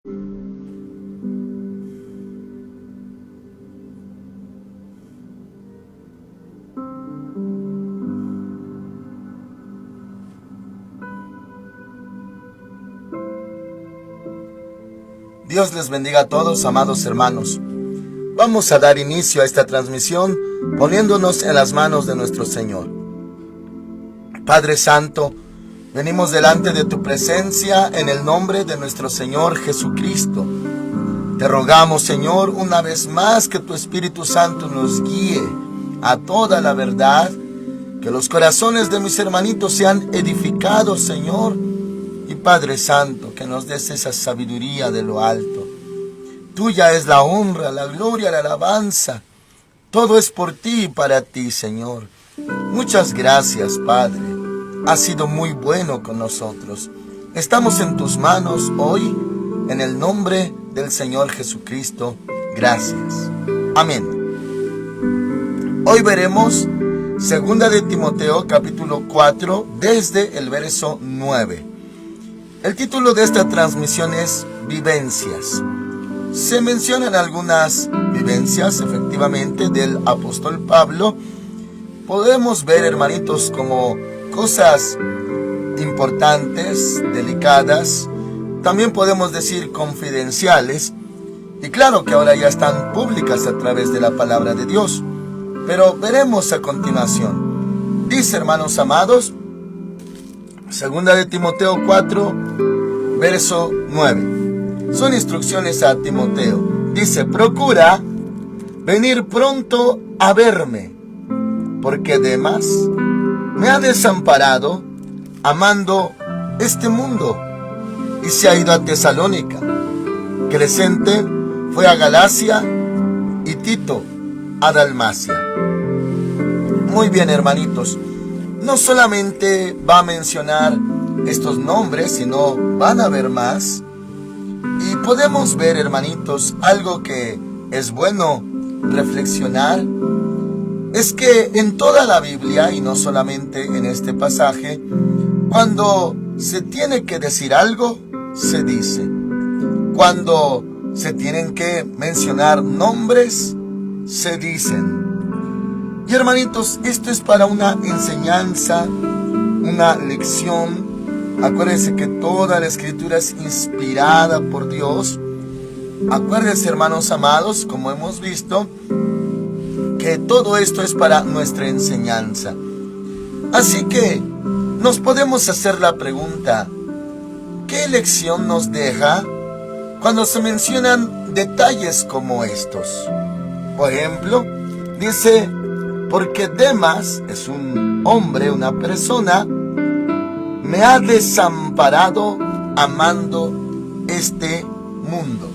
Dios les bendiga a todos, amados hermanos. Vamos a dar inicio a esta transmisión poniéndonos en las manos de nuestro Señor. Padre Santo, venimos delante de tu presencia en el nombre de nuestro Señor Jesucristo. Te rogamos, Señor, una vez más que tu Espíritu Santo nos guíe a toda la verdad, que los corazones de mis hermanitos sean edificados, Señor. Y Padre Santo, que nos des esa sabiduría de lo alto. Tuya es la honra, la gloria, la alabanza. Todo es por ti y para ti, Señor. Muchas gracias, Padre. Has sido muy bueno con nosotros. Estamos en tus manos hoy, en el nombre del Señor Jesucristo. Gracias. Amén. Hoy veremos 2 de Timoteo, capítulo 4, desde el verso 9. El título de esta transmisión es Vivencias. Se mencionan algunas vivencias, efectivamente, del apóstol Pablo. Podemos ver, hermanitos, como cosas importantes, delicadas, también podemos decir confidenciales, y claro que ahora ya están públicas a través de la palabra de Dios, pero veremos a continuación. Dice, hermanos amados, 2 de Timoteo 4, verso 9. Son instrucciones a Timoteo. Dice, procura venir pronto a verme, porque Demas me ha desamparado amando este mundo y se ha ido a Tesalónica. Crescente fue a Galacia y Tito a Dalmacia. Muy bien, hermanitos. No solamente va a mencionar estos nombres, sino van a haber más. Y podemos ver, hermanitos, algo que es bueno reflexionar. Es que en toda la Biblia, y no solamente en este pasaje, cuando se tiene que decir algo, se dice. Cuando se tienen que mencionar nombres, se dicen. Y hermanitos, esto es para una enseñanza, una lección. Acuérdense que toda la escritura es inspirada por Dios. Acuérdense, hermanos amados, como hemos visto, que todo esto es para nuestra enseñanza. Así que nos podemos hacer la pregunta, ¿qué lección nos deja cuando se mencionan detalles como estos? Por ejemplo, dice, porque Demas es un hombre, una persona, me ha desamparado amando este mundo.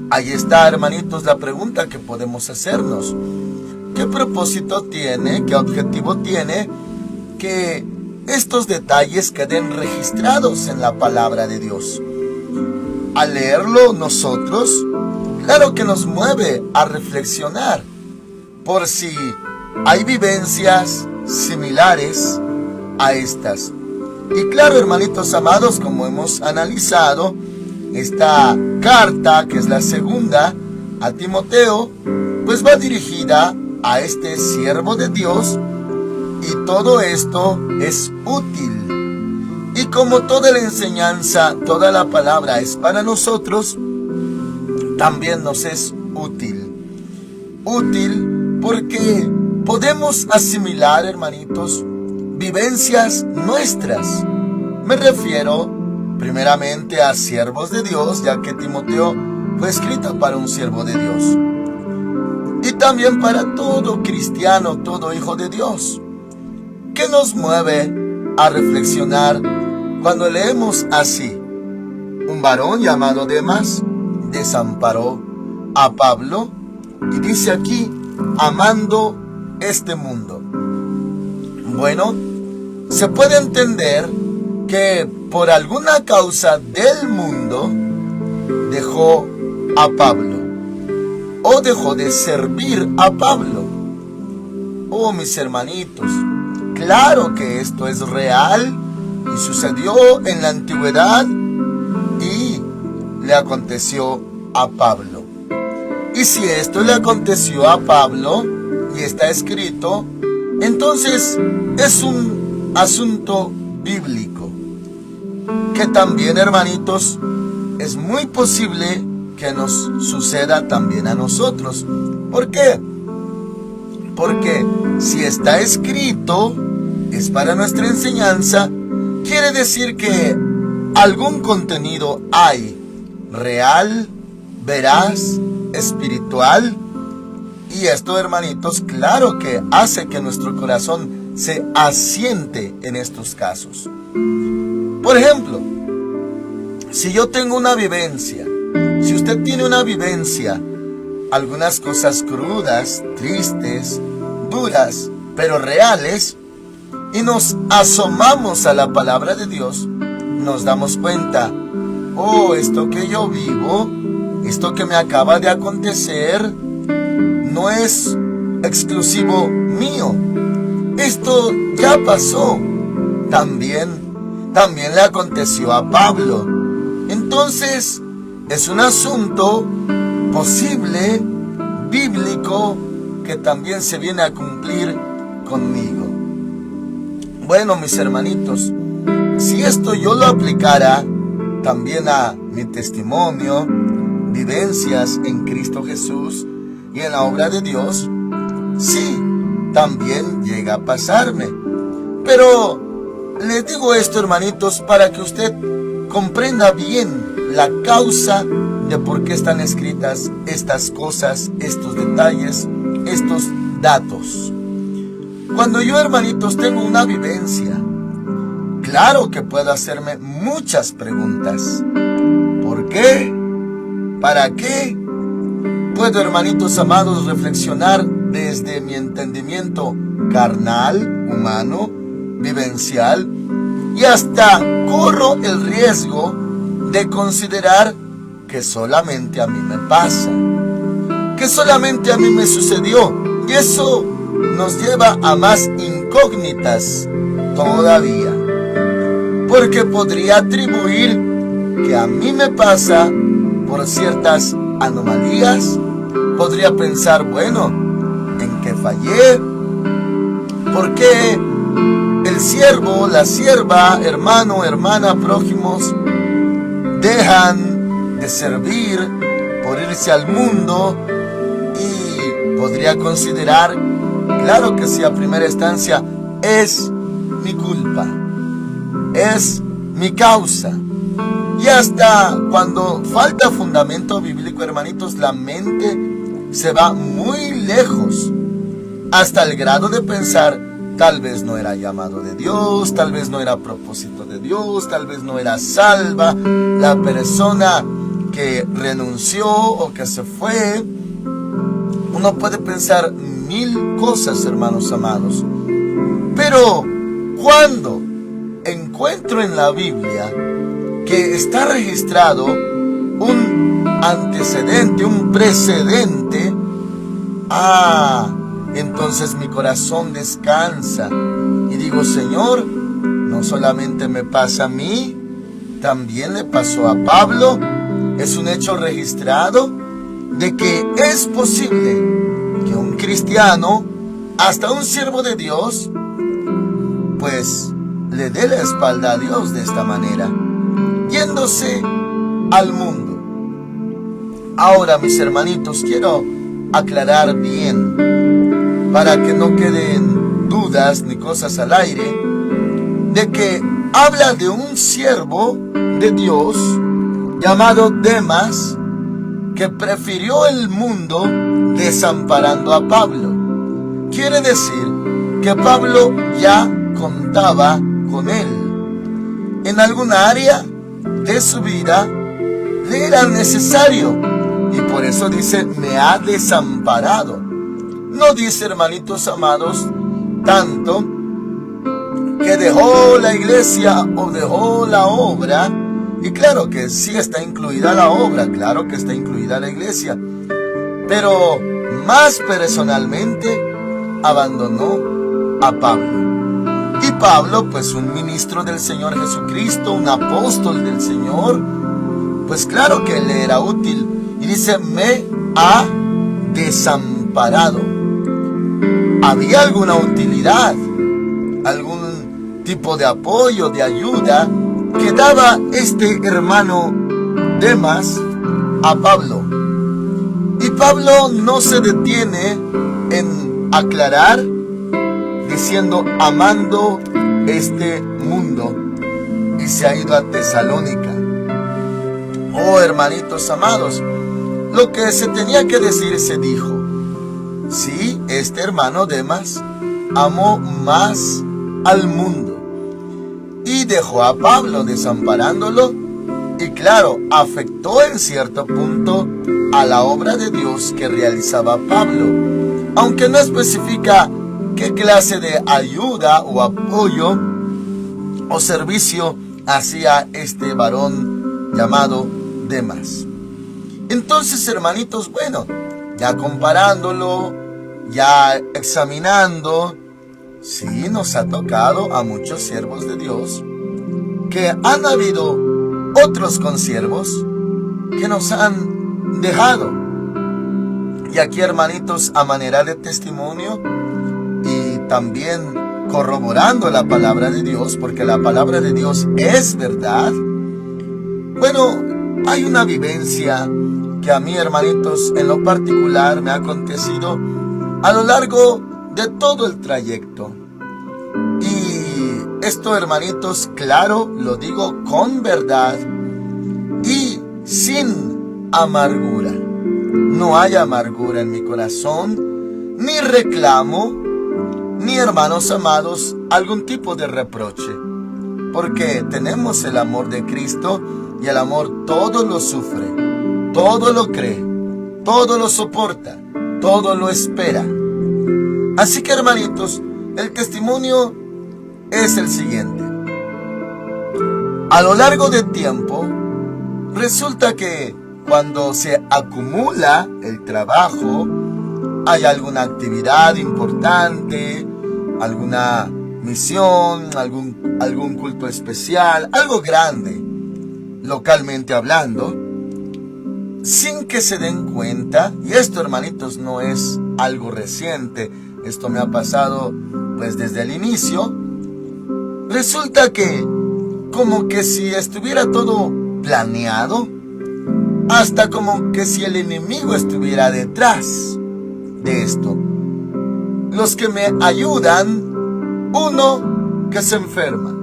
Ahí está, hermanitos, la pregunta que podemos hacernos. ¿Qué propósito tiene, qué objetivo tiene que estos detalles queden registrados en la palabra de Dios? Al leerlo nosotros, claro que nos mueve a reflexionar por si hay vivencias similares a estas. Y claro, hermanitos amados, como hemos analizado, esta carta, que es la segunda a Timoteo, pues va dirigida a este siervo de Dios, y todo esto es útil. Y como toda la enseñanza, toda la palabra es para nosotros, también nos es útil. Útil porque podemos asimilar, hermanitos, vivencias nuestras. Me refiero primeramente a siervos de Dios, ya que Timoteo fue escrito para un siervo de Dios. Y también para todo cristiano, todo hijo de Dios. ¿Qué nos mueve a reflexionar cuando leemos así? Un varón llamado Demas desamparó a Pablo y dice aquí, amando este mundo. Bueno, se puede entender que por alguna causa del mundo dejó a Pablo o dejó de servir a Pablo. Oh, mis hermanitos, claro que esto es real y sucedió en la antigüedad, y le aconteció a Pablo. Y si esto le aconteció a Pablo y está escrito, entonces es un asunto bíblico, que también, hermanitos, es muy posible que nos suceda también a nosotros. ¿Por qué? Porque si está escrito, es para nuestra enseñanza, quiere decir que algún contenido hay, real, veraz, espiritual. Y esto, hermanitos, claro que hace que nuestro corazón se asiente en estos casos. Por ejemplo, si yo tengo una vivencia, si usted tiene una vivencia, algunas cosas crudas, tristes, duras, pero reales, y nos asomamos a la palabra de Dios, nos damos cuenta, oh, esto que yo vivo, esto que me acaba de acontecer, no es exclusivo mío. Esto ya pasó. También le aconteció a Pablo. Entonces, es un asunto posible, bíblico, que también se viene a cumplir conmigo. Bueno, mis hermanitos, si esto yo lo aplicara también a mi testimonio, vivencias en Cristo Jesús y en la obra de Dios, sí, también llega a pasarme. Pero les digo esto, hermanitos, para que usted comprenda bien la causa de por qué están escritas estas cosas, estos detalles, estos datos. Cuando yo, hermanitos, tengo una vivencia, claro que puedo hacerme muchas preguntas. ¿Por qué? ¿Para qué? Puedo, hermanitos amados, reflexionar desde mi entendimiento carnal, humano, vivencial, y hasta corro el riesgo de considerar que solamente a mí me pasa, que solamente a mí me sucedió, y eso nos lleva a más incógnitas todavía, porque podría atribuir que a mí me pasa por ciertas anomalías. Podría pensar, bueno, ¿en qué fallé? ¿Por qué el siervo, la sierva, hermano, hermana, prójimos dejan de servir por irse al mundo? Y podría considerar, claro que sí, a primera instancia, es mi culpa, es mi causa. Y hasta cuando falta fundamento bíblico, hermanitos, la mente se va muy lejos, hasta el grado de pensar, tal vez no era llamado de Dios, tal vez no era propósito de Dios, tal vez no era salva la persona que renunció o que se fue. Uno puede pensar mil cosas, hermanos amados. Pero cuando encuentro en la Biblia que está registrado un antecedente, un precedente, entonces mi corazón descansa y digo, Señor, no solamente me pasa a mí, también le pasó a Pablo. Es un hecho registrado de que es posible que un cristiano, hasta un siervo de Dios, pues le dé la espalda a Dios de esta manera, yéndose al mundo. Ahora, mis hermanitos, quiero aclarar bien, para que no queden dudas ni cosas al aire, de que habla de un siervo de Dios llamado Demas, que prefirió el mundo desamparando a Pablo. Quiere decir que Pablo ya contaba con él. En alguna área de su vida le era necesario, y por eso dice, me ha desamparado. No dice, hermanitos amados, tanto que dejó la iglesia o dejó la obra. Y claro que sí está incluida la obra, claro que está incluida la iglesia, pero más personalmente abandonó a Pablo. Y Pablo, pues un ministro del Señor Jesucristo, un apóstol del Señor, Pues claro que le era útil. Y dice, me ha desamparado. ¿Había alguna utilidad? ¿Algún tipo de apoyo, de ayuda que daba este hermano Demas a Pablo? Y Pablo no se detiene en aclarar diciendo amando este mundo, y se ha ido a Tesalónica. Oh, hermanitos amados, lo que se tenía que decir se dijo. Sí, este hermano Demas amó más al mundo y dejó a Pablo desamparándolo, y claro, afectó en cierto punto a la obra de Dios que realizaba Pablo, aunque no especifica qué clase de ayuda o apoyo o servicio hacía este varón llamado Demas. Entonces, hermanitos, bueno, ya comparándolo, ya examinando, sí nos ha tocado a muchos siervos de Dios que han habido otros consiervos que nos han dejado. Y aquí, hermanitos, a manera de testimonio y también corroborando la palabra de Dios, porque la palabra de Dios es verdad. Bueno, hay una vivencia que a mí, hermanitos, en lo particular me ha acontecido a lo largo de todo el trayecto. Y esto, hermanitos, claro, lo digo con verdad y sin amargura. No hay amargura en mi corazón, ni reclamo, ni, hermanos amados, algún tipo de reproche, porque tenemos el amor de Cristo, y el amor todo lo sufre, todo lo cree, todo lo soporta, todo lo espera. Así que, hermanitos, el testimonio es el siguiente. A lo largo del tiempo, resulta que cuando se acumula el trabajo, hay alguna actividad importante, alguna misión, algún culto especial, algo grande, localmente hablando, sin que se den cuenta, y esto, hermanitos, no es algo reciente, esto me ha pasado pues desde el inicio, resulta que como que si estuviera todo planeado, hasta como que si el enemigo estuviera detrás de esto. Los que me ayudan, uno que se enferma,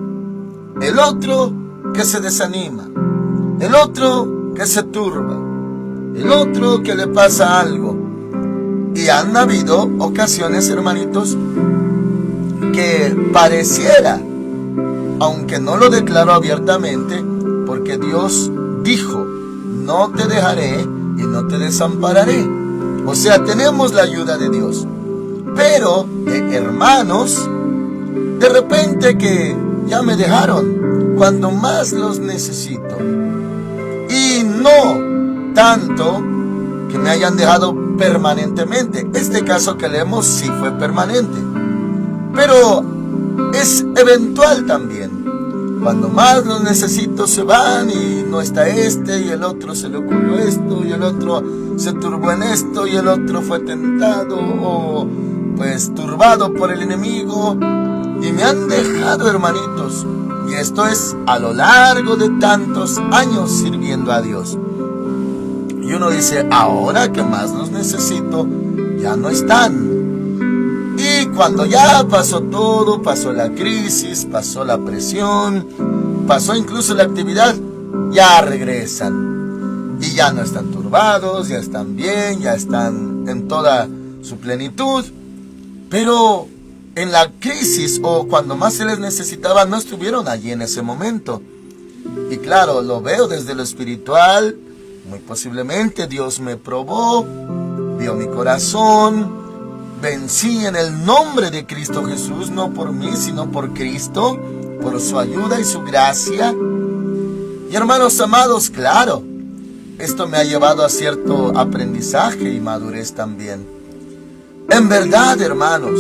el otro que se desanima, el otro que se turba, el otro que le pasa algo. Y han habido ocasiones, hermanitos, que pareciera, aunque no lo declaro abiertamente, porque Dios dijo, no te dejaré y no te desampararé. O sea, tenemos la ayuda de Dios. Pero, hermanos, de repente que ya me dejaron cuando más los necesito. Y no tanto que me hayan dejado permanentemente. Este caso que leemos sí fue permanente, pero es eventual también. Cuando más los necesito se van y no está este, y el otro se le ocurrió esto, y el otro se turbó en esto, y el otro fue tentado o pues turbado por el enemigo, y me han dejado, hermanitos. Y esto es a lo largo de tantos años sirviendo a Dios. Y uno dice, ahora que más los necesito, ya no están. Y cuando ya pasó todo, pasó la crisis, pasó la presión, pasó incluso la actividad, ya regresan. Y ya no están turbados, ya están bien, ya están en toda su plenitud. Pero en la crisis o cuando más se les necesitaba, no estuvieron allí en ese momento. Y claro, lo veo desde lo espiritual. Muy posiblemente Dios me probó, vio mi corazón, vencí en el nombre de Cristo Jesús, no por mí, sino por Cristo, por su ayuda y su gracia. Y hermanos amados, claro, esto me ha llevado a cierto aprendizaje y madurez también. En verdad, hermanos,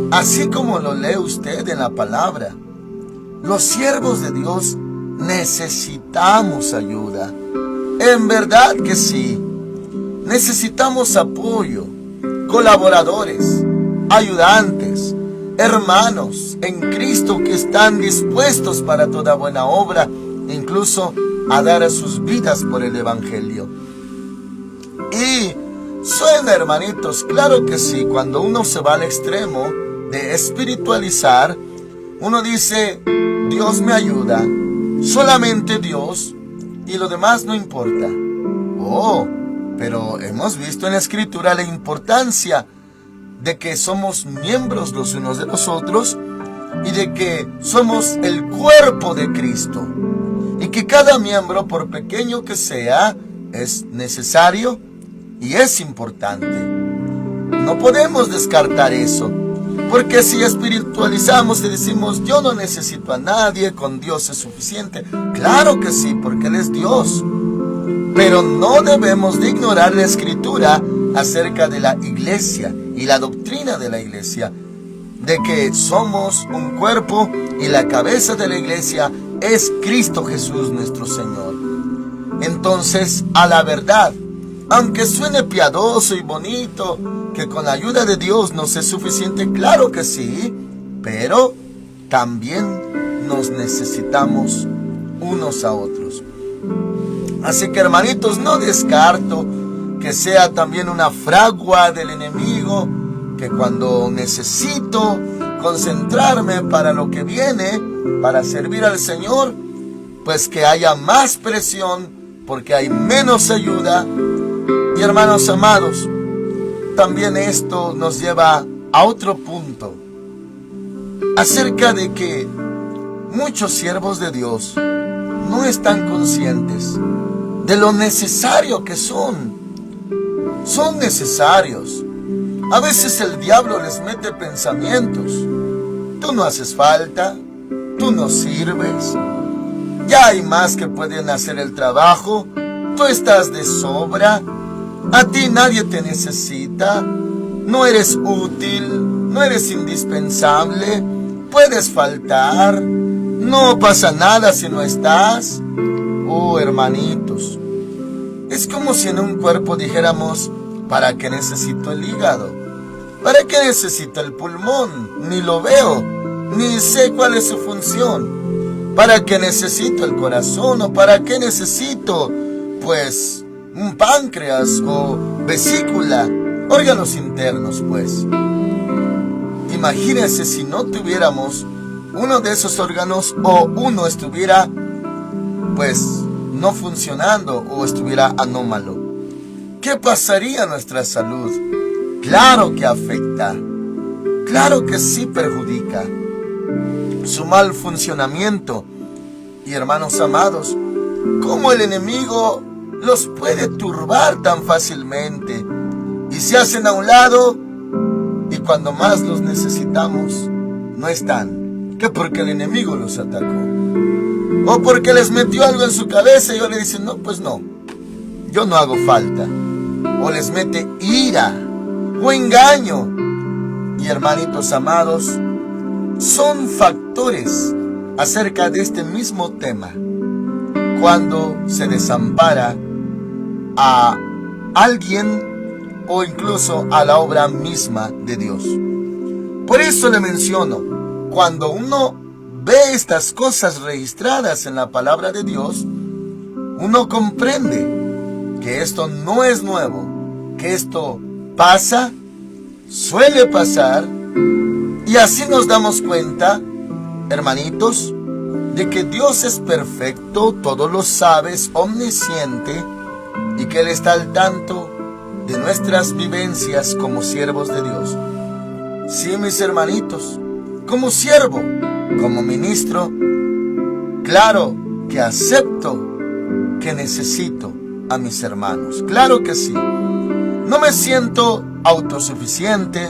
así como lo lee usted en la palabra, los siervos de Dios necesitamos ayuda. En verdad que sí. Necesitamos apoyo, colaboradores, ayudantes, hermanos en Cristo que están dispuestos para toda buena obra, incluso a dar a sus vidas por el Evangelio. Y suena, hermanitos, claro que sí, cuando uno se va al extremo de espiritualizar, uno dice, Dios me ayuda, solamente Dios, y lo demás no importa. Oh, pero hemos visto en la Escritura la importancia de que somos miembros los unos de los otros y de que somos el cuerpo de Cristo. Y que cada miembro, por pequeño que sea, es necesario y es importante. No podemos descartar eso. Porque si espiritualizamos y decimos, yo no necesito a nadie, con Dios es suficiente. Claro que sí, porque Él es Dios. Pero no debemos de ignorar la Escritura acerca de la iglesia y la doctrina de la iglesia, de que somos un cuerpo y la cabeza de la iglesia es Cristo Jesús nuestro Señor. Entonces, a la verdad, aunque suene piadoso y bonito, que con la ayuda de Dios nos es suficiente, claro que sí, pero también nos necesitamos unos a otros. Así que, hermanitos, no descarto que sea también una fragua del enemigo, que cuando necesito concentrarme para lo que viene, para servir al Señor, pues que haya más presión, porque hay menos ayuda. Y hermanos amados, también esto nos lleva a otro punto, acerca de que muchos siervos de Dios no están conscientes de lo necesario que son. Son necesarios. A veces el diablo les mete pensamientos. Tú no haces falta, tú no sirves, ya hay más que pueden hacer el trabajo, tú estás de sobra, a ti nadie te necesita, no eres útil, no eres indispensable, puedes faltar, no pasa nada si no estás. Oh, hermanitos, es como si en un cuerpo dijéramos, ¿para qué necesito el hígado? ¿Para qué necesito el pulmón? Ni lo veo, ni sé cuál es su función. ¿Para qué necesito el corazón? ¿O para qué necesito, pues, un páncreas o vesícula? Órganos internos, pues. Imagínense si no tuviéramos uno de esos órganos, o uno estuviera, pues, no funcionando, o estuviera anómalo. ¿Qué pasaría a nuestra salud? Claro que afecta, claro que sí perjudica su mal funcionamiento. Y hermanos amados, ¿cómo el enemigo los puede turbar tan fácilmente? Y se hacen a un lado, y cuando más los necesitamos, no están. ¿Qué? Porque el enemigo los atacó, o porque les metió algo en su cabeza y ellos le dicen, no, pues no, yo no hago falta. O les mete ira o engaño. Y hermanitos amados, son factores acerca de este mismo tema cuando se desampara a alguien o incluso a la obra misma de Dios. Por eso le menciono, cuando uno ve estas cosas registradas en la palabra de Dios, uno comprende que esto no es nuevo, que esto pasa, suele pasar, y así nos damos cuenta, hermanitos, de que Dios es perfecto, todo lo sabe, es omnisciente, y que Él está al tanto de nuestras vivencias como siervos de Dios. Sí, mis hermanitos, como siervo, como ministro, claro que acepto que necesito a mis hermanos, claro que sí. No me siento autosuficiente,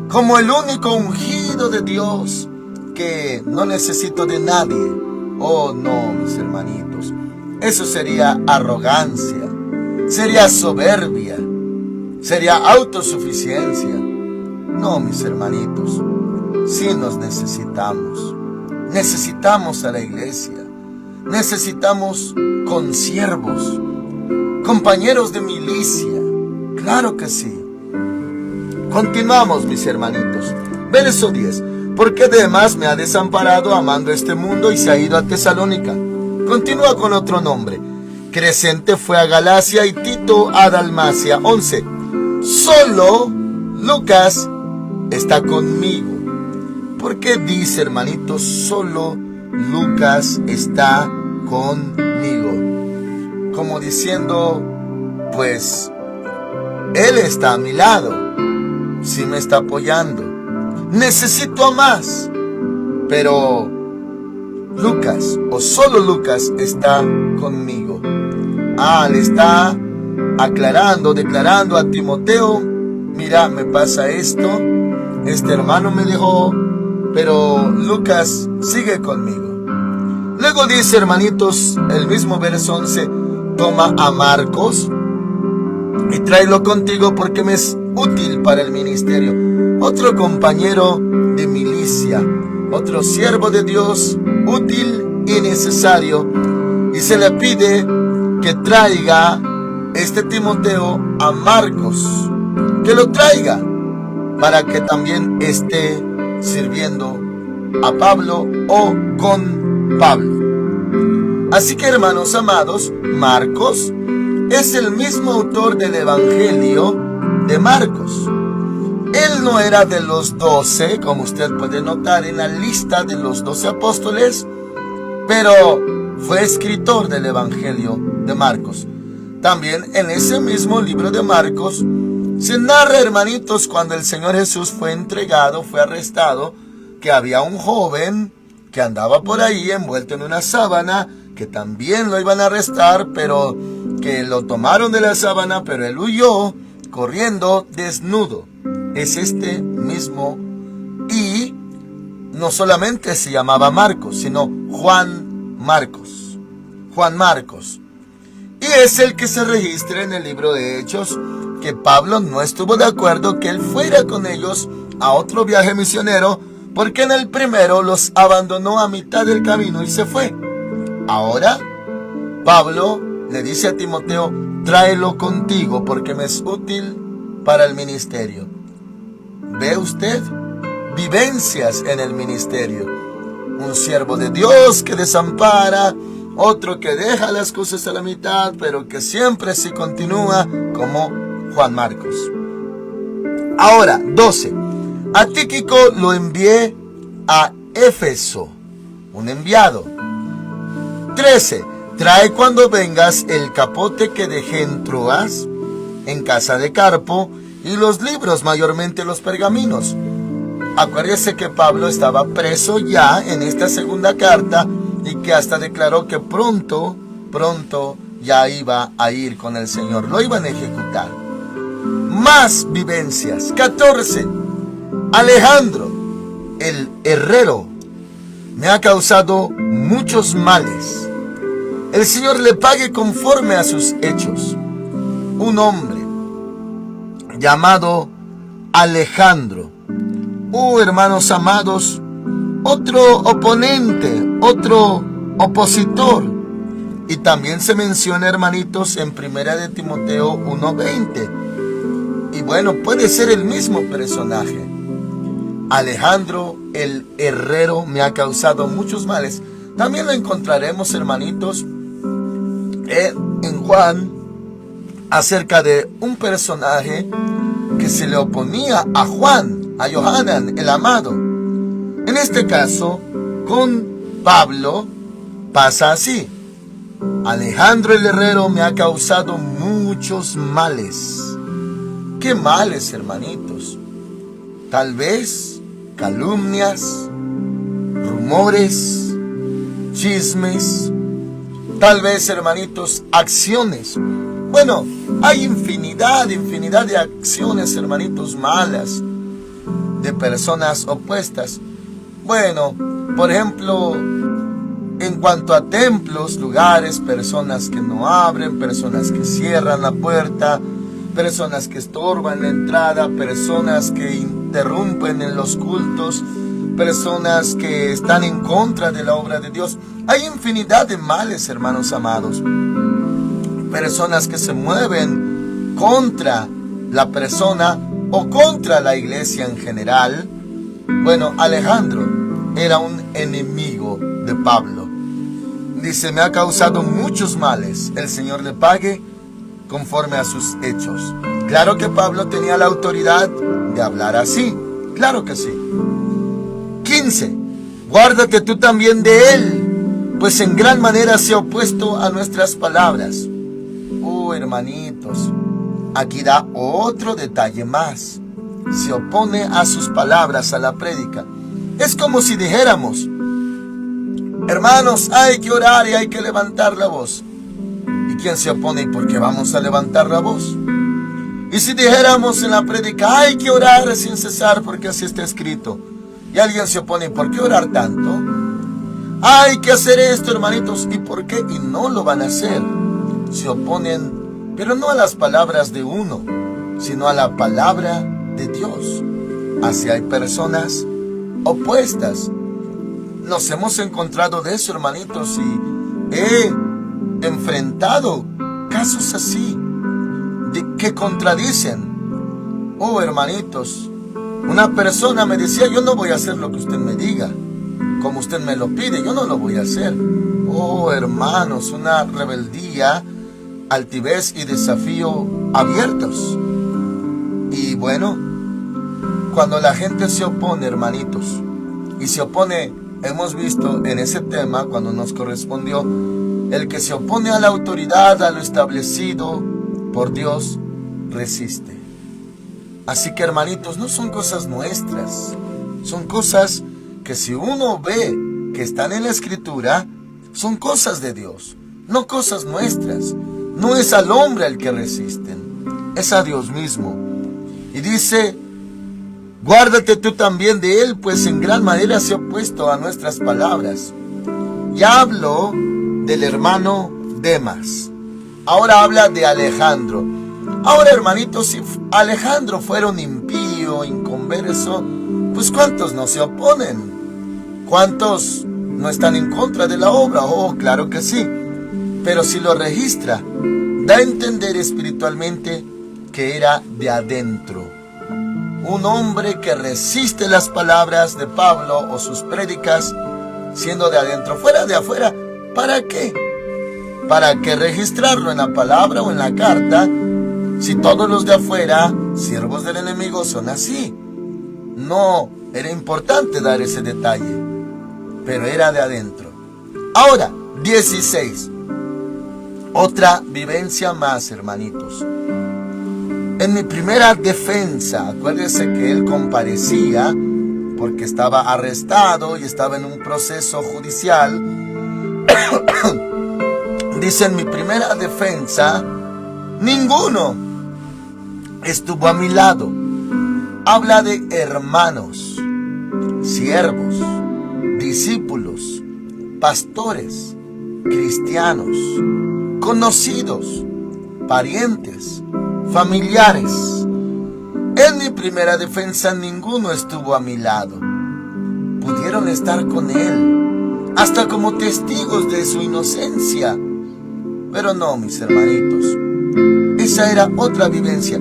como el único ungido de Dios, que no necesito de nadie. Oh no, mis hermanitos, eso sería arrogancia, sería soberbia, sería autosuficiencia. No, mis hermanitos, sí nos necesitamos. Necesitamos a la iglesia, necesitamos consiervos, compañeros de milicia. Claro que sí. Continuamos, mis hermanitos. Verso 10. Porque Demas me ha desamparado amando este mundo y se ha ido a Tesalónica. Continúa con otro nombre. Crescente fue a Galacia y Tito a Dalmacia. 11. Solo Lucas está conmigo. ¿Por qué dice, hermanitos, solo Lucas está conmigo? Como diciendo, pues, él está a mi lado, sí me está apoyando. Necesito a más, pero Lucas, o solo Lucas, está conmigo. Le está aclarando, declarando a Timoteo: mira, me pasa esto, este hermano me dejó, pero Lucas sigue conmigo. Luego dice, hermanitos, el mismo verso 11, toma a Marcos y tráelo contigo porque me es útil para el ministerio. Otro compañero de milicia, otro siervo de Dios, útil y necesario. Y se le pide que traiga este Timoteo a Marcos, que lo traiga para que también esté sirviendo a Pablo o con Pablo. Así que, hermanos amados, Marcos es el mismo autor del Evangelio de Marcos. Él no era de los 12, como usted puede notar en la lista de los 12 apóstoles, pero fue escritor del Evangelio de Marcos. También en ese mismo libro de Marcos se narra, hermanitos, cuando el Señor Jesús fue entregado, fue arrestado, que había un joven que andaba por ahí envuelto en una sábana, que también lo iban a arrestar, pero que lo tomaron de la sábana, pero él huyó corriendo desnudo. Es este mismo, y no solamente se llamaba Marcos, sino Juan Marcos. Juan Marcos. Y es el que se registra en el libro de Hechos, que Pablo no estuvo de acuerdo que él fuera con ellos a otro viaje misionero, porque en el primero los abandonó a mitad del camino y se fue. Ahora, Pablo le dice a Timoteo, tráelo contigo porque me es útil para el ministerio. ¿Ve usted? Vivencias en el ministerio. Un siervo de Dios que desampara, otro que deja las cosas a la mitad, pero que siempre sí continúa, como Juan Marcos. Ahora, 12. A Tíquico lo envié a Éfeso, un enviado. 13. Trae cuando vengas el capote que dejé en Troas, en casa de Carpo, y los libros, mayormente los pergaminos. Acuérdese que Pablo estaba preso ya en esta segunda carta y que hasta declaró que pronto ya iba a ir con el Señor, lo iban a ejecutar. Más vivencias. 14. Alejandro, el herrero, me ha causado muchos males. El Señor le pague conforme a sus hechos. Un hombre llamado Alejandro. Hermanos amados, otro oponente, otro opositor. Y también se menciona, hermanitos, en 1 de Timoteo 1:20. Y bueno, puede ser el mismo personaje. Alejandro, el herrero, me ha causado muchos males. También lo encontraremos, hermanitos, en Juan, acerca de un personaje que se le oponía a Juan, a Johanan, el amado. En este caso, con Pablo pasa así. Alejandro el herrero me ha causado muchos males. ¿Qué males, hermanitos? Tal vez calumnias, rumores, chismes, tal vez, hermanitos, acciones. Bueno, hay infinidad de acciones, hermanitos, malas, de personas opuestas. Bueno, por ejemplo, en cuanto a templos, lugares, personas que no abren, personas que cierran la puerta, personas que estorban la entrada, personas que interrumpen en los cultos, personas que están en contra de la obra de Dios. Hay infinidad de males, hermanos amados. personas que se mueven contra la persona o contra la iglesia en general. Bueno, Alejandro era un enemigo de Pablo. Dice, me ha causado muchos males, el Señor le pague conforme a sus hechos. Claro que Pablo tenía la autoridad de hablar así, claro que sí. 15. Guárdate tú también de él, pues en gran manera se ha opuesto a nuestras palabras. Oh, hermanitos, aquí da otro detalle más. Se opone a sus palabras, a la prédica. Es como si dijéramos, hermanos, hay que orar y hay que levantar la voz. ¿Y quién se opone? ¿Y por qué vamos a levantar la voz? Y si dijéramos en la prédica, hay que orar sin cesar porque así está escrito. Y alguien se opone, ¿y por qué orar tanto? Hay que hacer esto, hermanitos. ¿Y por qué? Y no lo van a hacer. Se oponen, pero no a las palabras de uno, sino a la palabra de Dios. Así hay personas opuestas. Nos hemos encontrado de eso, hermanitos, y he enfrentado casos así, que contradicen. Oh, hermanitos, una persona me decía, yo no voy a hacer lo que usted me diga, como usted me lo pide, yo no lo voy a hacer. Oh, hermanos, una rebeldía, altivez y desafío abiertos. Y bueno, cuando la gente se opone, hermanitos, y se opone, hemos visto en ese tema, cuando nos correspondió, el que se opone a la autoridad, a lo establecido por Dios, resiste. Así que, hermanitos, no son cosas nuestras, son cosas que si uno ve que están en la Escritura, son cosas de Dios, no cosas nuestras. No es al hombre el que resisten, es a Dios mismo. Y dice, guárdate tú también de él, pues en gran manera se ha opuesto a nuestras palabras. Ya habló del hermano Demas, ahora habla de Alejandro. Ahora, hermanitos, si Alejandro fuera un impío, inconverso, pues ¿cuántos no se oponen? ¿Cuántos no están en contra de la obra? Oh, claro que sí. Pero si lo registra, da a entender espiritualmente que era de adentro. Un hombre que resiste las palabras de Pablo o sus prédicas, siendo de adentro. Fuera de afuera, ¿para qué? ¿Para qué registrarlo en la palabra o en la carta? Si todos los de afuera, siervos del enemigo, son así. No era importante dar ese detalle, pero era de adentro. Ahora, 16. Otra vivencia más, hermanitos. En mi primera defensa, acuérdense que él comparecía porque estaba arrestado y estaba en un proceso judicial. Dice, en mi primera defensa, ninguno estuvo a mi lado. Habla de hermanos, siervos, discípulos, pastores, cristianos, conocidos, parientes, familiares. En mi primera defensa ninguno estuvo a mi lado. Pudieron estar con él, hasta como testigos de su inocencia. Pero no, mis hermanitos, esa era otra vivencia.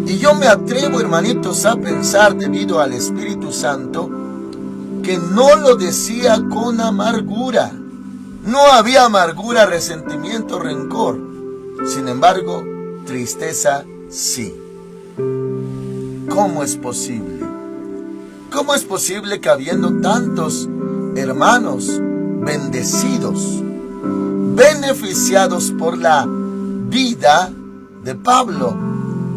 Y yo me atrevo, hermanitos, a pensar, debido al Espíritu Santo, que no lo decía con amargura. No había amargura, resentimiento, rencor. Sin embargo, tristeza sí. ¿Cómo es posible? ¿Cómo es posible que habiendo tantos hermanos bendecidos, beneficiados por la vida de Pablo,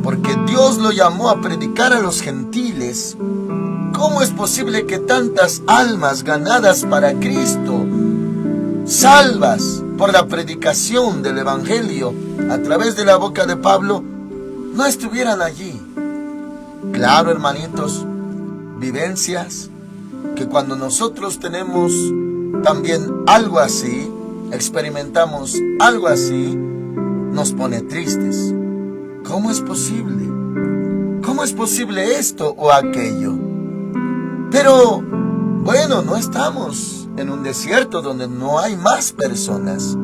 porque Dios lo llamó a predicar a los gentiles, cómo es posible que tantas almas ganadas para Cristo, salvas por la predicación del Evangelio a través de la boca de Pablo, no estuvieran allí? Claro, hermanitos, vivencias que cuando nosotros tenemos también algo así, experimentamos algo así, nos pone tristes. ¿Cómo es posible? ¿Cómo es posible esto o aquello? Pero, bueno, no estamos en un desierto donde no hay más personas.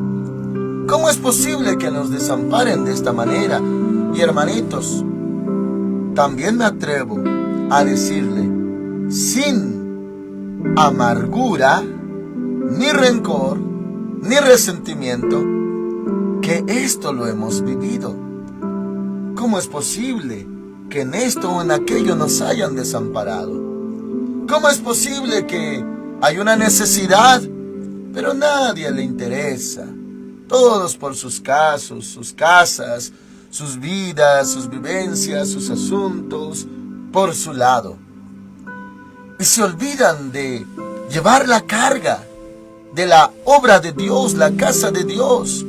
¿Cómo es posible que nos desamparen de esta manera? Y hermanitos, también me atrevo a decirle, sin amargura, ni rencor, ni resentimiento, que esto lo hemos vivido. ¿Cómo es posible que en esto o en aquello nos hayan desamparado? ¿Cómo es posible que hay una necesidad, pero nadie le interesa? Todos por sus casos, sus casas, sus vidas, sus vivencias, sus asuntos, por su lado. Y se olvidan de llevar la carga de la obra de Dios, la casa de Dios.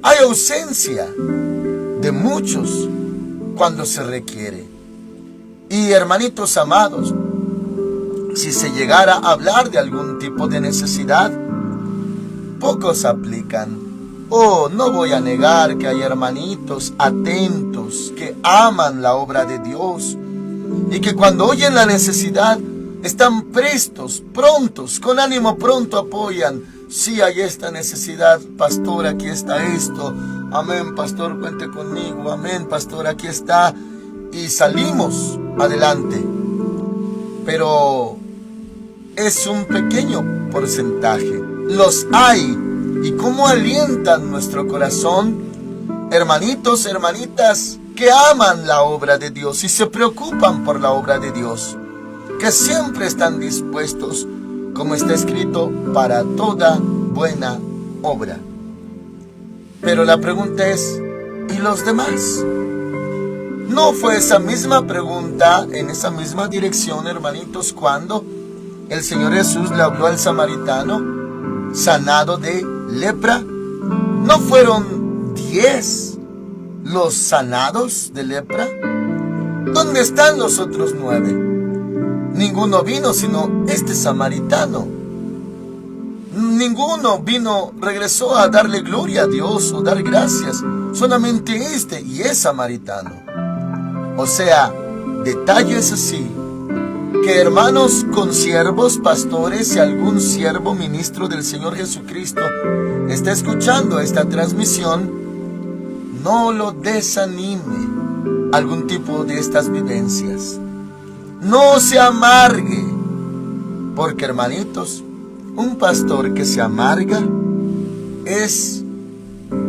Hay ausencia de muchos cuando se requiere. Y hermanitos amados, si se llegara a hablar de algún tipo de necesidad, pocos aplican. Oh, no voy a negar que hay hermanitos atentos que aman la obra de Dios y que cuando oyen la necesidad están prestos, prontos, con ánimo pronto apoyan. Sí, hay esta necesidad, pastor, aquí está esto. Amén, pastor, cuente conmigo. Amén, pastor, aquí está. Y salimos adelante. Pero es un pequeño porcentaje. Los hay. ¿Y cómo alientan nuestro corazón? Hermanitos, hermanitas, que aman la obra de Dios y se preocupan por la obra de Dios, que siempre están dispuestos, como está escrito, para toda buena obra. Pero la pregunta es, ¿y los demás? ¿No fue esa misma pregunta, en esa misma dirección, hermanitos, cuando el Señor Jesús le habló al samaritano sanado de lepra? ¿No fueron 10 los sanados de lepra? ¿Dónde están los otros 9? Ninguno vino sino este samaritano. Ninguno vino, regresó a darle gloria a Dios o dar gracias. Solamente este, y es samaritano. O sea, detalles así, que hermanos consiervos, pastores y algún siervo ministro del Señor Jesucristo está escuchando esta transmisión, no lo desanime algún tipo de estas vivencias. No se amargue, porque hermanitos, un pastor que se amarga es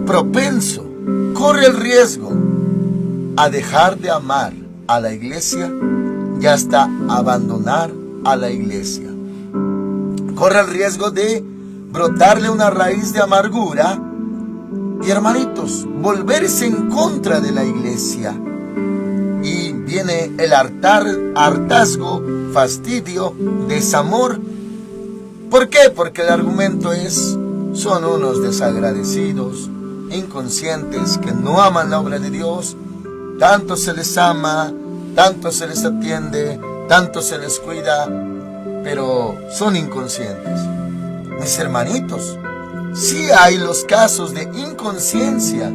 propenso, corre el riesgo a dejar de amar a la iglesia y hasta abandonar a la iglesia. Corre el riesgo de brotarle una raíz de amargura y, hermanitos, volverse en contra de la iglesia. Y viene el hartazgo, fastidio, desamor. ¿Por qué? Porque el argumento es, son unos desagradecidos, inconscientes, que no aman la obra de Dios. Tanto se les ama, tanto se les atiende, tanto se les cuida, pero son inconscientes. Mis hermanitos, sí hay los casos de inconsciencia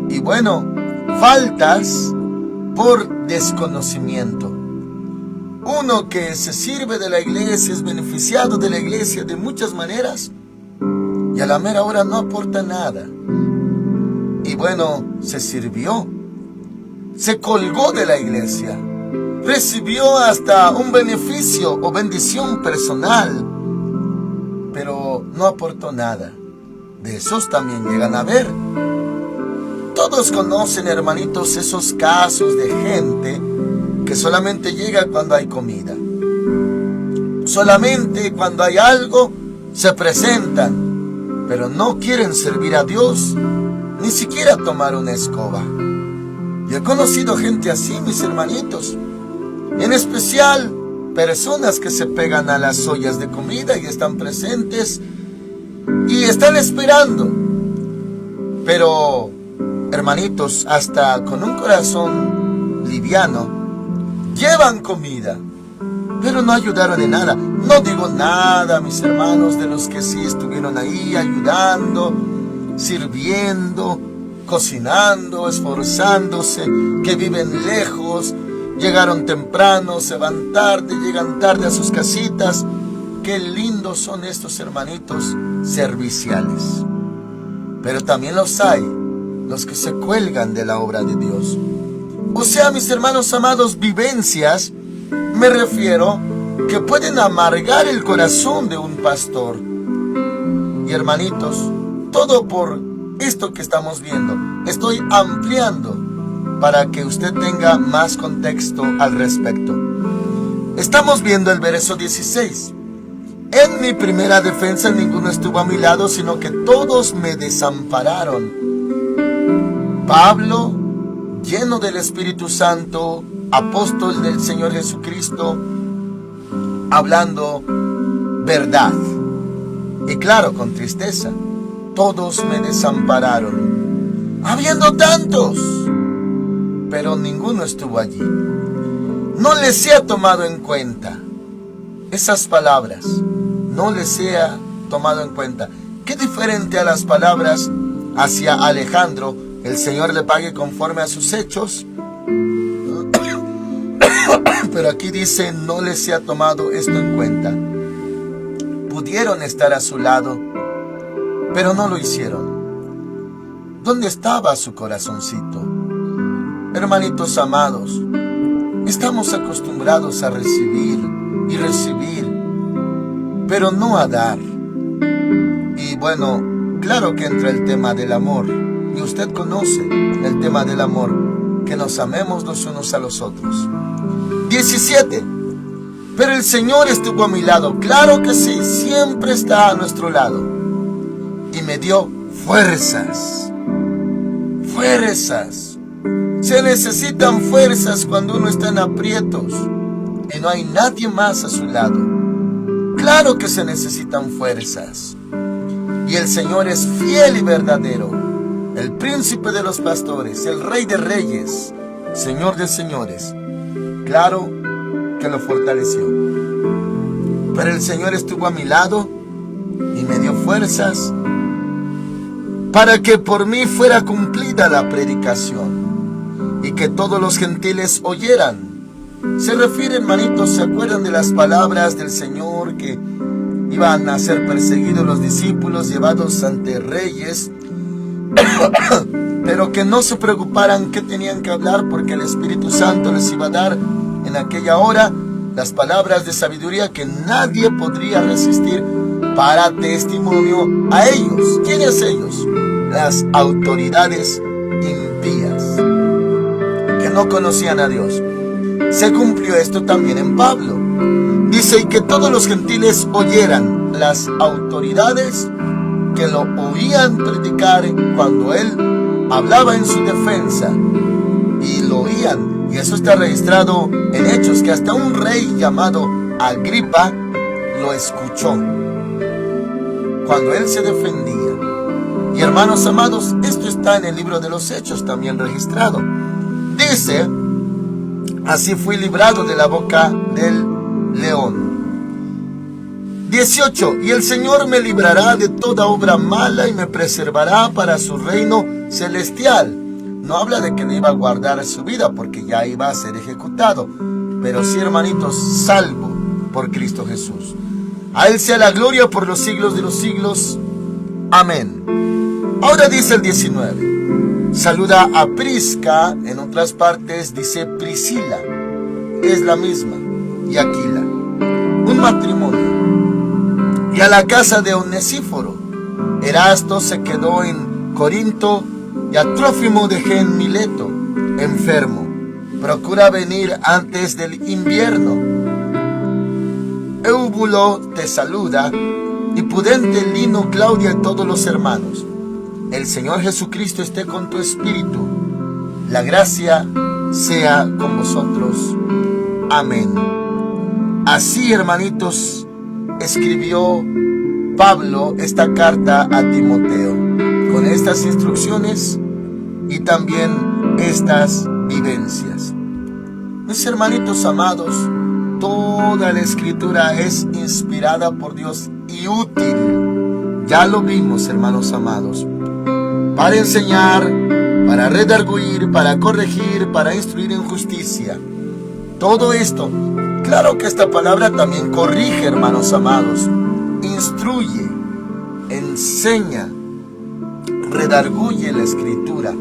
y bueno, faltas por desconocimiento. Uno que se sirve de la iglesia, es beneficiado de la iglesia de muchas maneras y a la mera hora no aporta nada. Y bueno, se sirvió, se colgó de la iglesia, recibió hasta un beneficio o bendición personal, pero no aportó nada. De esos también llegan a ver. Todos conocen, hermanitos, esos casos de gente que solamente llega cuando hay comida. Solamente cuando hay algo se presentan, pero no quieren servir a Dios, ni siquiera tomar una escoba. Yo he conocido gente así, mis hermanitos, en especial personas que se pegan a las ollas de comida y están presentes y están esperando. Pero, hermanitos, hasta con un corazón liviano, llevan comida, pero no ayudaron en nada. No digo nada, mis hermanos, de los que sí estuvieron ahí ayudando, sirviendo, cocinando, esforzándose, que viven lejos, llegaron temprano, se van tarde, llegan tarde a sus casitas. Qué lindos son estos hermanitos serviciales. pero también los hay, los que se cuelgan de la obra de Dios. O sea, mis hermanos amados, vivencias, me refiero, que pueden amargar el corazón de un pastor. Y hermanitos, todo por esto que estamos viendo. Estoy ampliando para que usted tenga más contexto al respecto. Estamos viendo el verso 16. En mi primera defensa ninguno estuvo a mi lado, sino que todos me desampararon. Pablo, lleno del Espíritu Santo, apóstol del Señor Jesucristo, hablando verdad. Y claro, con tristeza, todos me desampararon, habiendo tantos, pero ninguno estuvo allí. No les he tomado en cuenta. Esas palabras, no les he tomado en cuenta. Qué diferente a las palabras hacia Alejandro: el Señor le pague conforme a sus hechos. Pero aquí dice: no les he tomado esto en cuenta. Pudieron estar a su lado, pero no lo hicieron. ¿Dónde estaba su corazoncito? Hermanitos amados, estamos acostumbrados a recibir y recibir, pero no a dar. Y bueno, claro que entra el tema del amor, y usted conoce el tema del amor, que nos amemos los unos a los otros. 17. Pero el Señor estuvo a mi lado. Claro que sí, siempre está a nuestro lado. Y me dio fuerzas. Fuerzas. Se necesitan fuerzas cuando uno está en aprietos y no hay nadie más a su lado. Claro que se necesitan fuerzas. Y el Señor es fiel y verdadero, el príncipe de los pastores, el rey de reyes, Señor de señores. Claro que lo fortaleció. Pero el Señor estuvo a mi lado y me dio fuerzas para que por mí fuera cumplida la predicación y que todos los gentiles oyeran. Se refiere, hermanitos, ¿se acuerdan de las palabras del Señor que iban a ser perseguidos los discípulos, llevados ante reyes, pero que no se preocuparan qué tenían que hablar, porque el Espíritu Santo les iba a dar en aquella hora las palabras de sabiduría que nadie podría resistir para testimonio a ellos? ¿Quiénes ellos? Las autoridades impías que no conocían a Dios. Se cumplió esto también en Pablo. Dice: y que todos los gentiles oyeran. Las autoridades que lo oían predicar cuando él hablaba en su defensa, y lo oían. Y eso está registrado en Hechos, que hasta un rey llamado Agripa lo escuchó cuando él se defendía. Y hermanos amados, esto está en el libro de los Hechos también registrado. Dice: así fui librado de la boca del león. 18. Y el Señor me librará de toda obra mala y me preservará para su reino celestial. No habla de que le iba a guardar su vida, porque ya iba a ser ejecutado, pero sí, hermanitos, salvo por Cristo Jesús. A Él sea la gloria por los siglos de los siglos. Amén. Ahora dice el 19. Saluda a Prisca, en otras partes dice Priscila, es la misma, y Aquila, un matrimonio. Y a la casa de Onesíforo. Erasto se quedó en Corinto, y a Trófimo dejé en Mileto, enfermo. Procura venir antes del invierno. Eubulo te saluda, y Pudente, Lino, Claudia y todos los hermanos. El Señor Jesucristo esté con tu espíritu. La gracia sea con vosotros. Amén. Así, hermanitos, escribió Pablo esta carta a Timoteo, con estas instrucciones y también estas vivencias. Mis hermanitos amados, toda la escritura es inspirada por Dios y útil. Ya lo vimos, hermanos amados, para enseñar, para redarguir, para corregir, para instruir en justicia. Todo esto, claro que esta palabra también corrige, hermanos amados, instruye, enseña, redarguye la Escritura.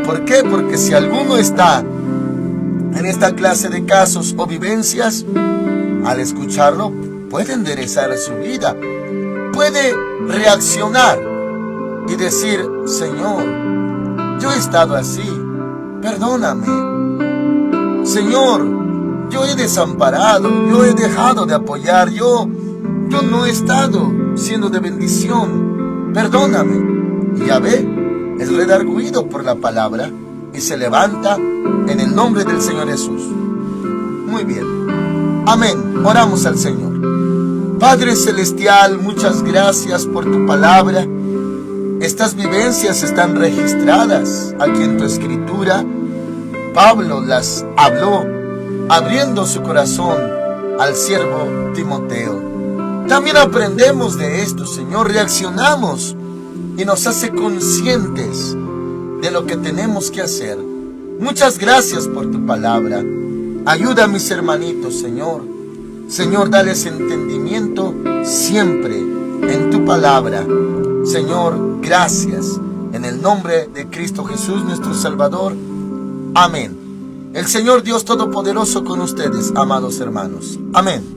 ¿Por qué? Porque si alguno está en esta clase de casos o vivencias, al escucharlo puede enderezar su vida, puede reaccionar y decir: Señor, yo he estado así, perdóname. Señor, yo he desamparado, yo he dejado de apoyar, yo no he estado siendo de bendición, perdóname. Y Yahvé es redarguido por la palabra y se levanta en el nombre del Señor Jesús. Muy bien, amén. Oramos al Señor. Padre Celestial, muchas gracias por tu palabra. Estas vivencias están registradas aquí en tu Escritura. Pablo las habló, abriendo su corazón al siervo Timoteo. También aprendemos de esto, Señor, reaccionamos y nos hace conscientes de lo que tenemos que hacer. Muchas gracias por tu palabra. Ayuda a mis hermanitos, Señor. Señor, dales entendimiento siempre en tu palabra. Señor, gracias. En el nombre de Cristo Jesús, nuestro Salvador. Amén. El Señor Dios Todopoderoso con ustedes, amados hermanos. Amén.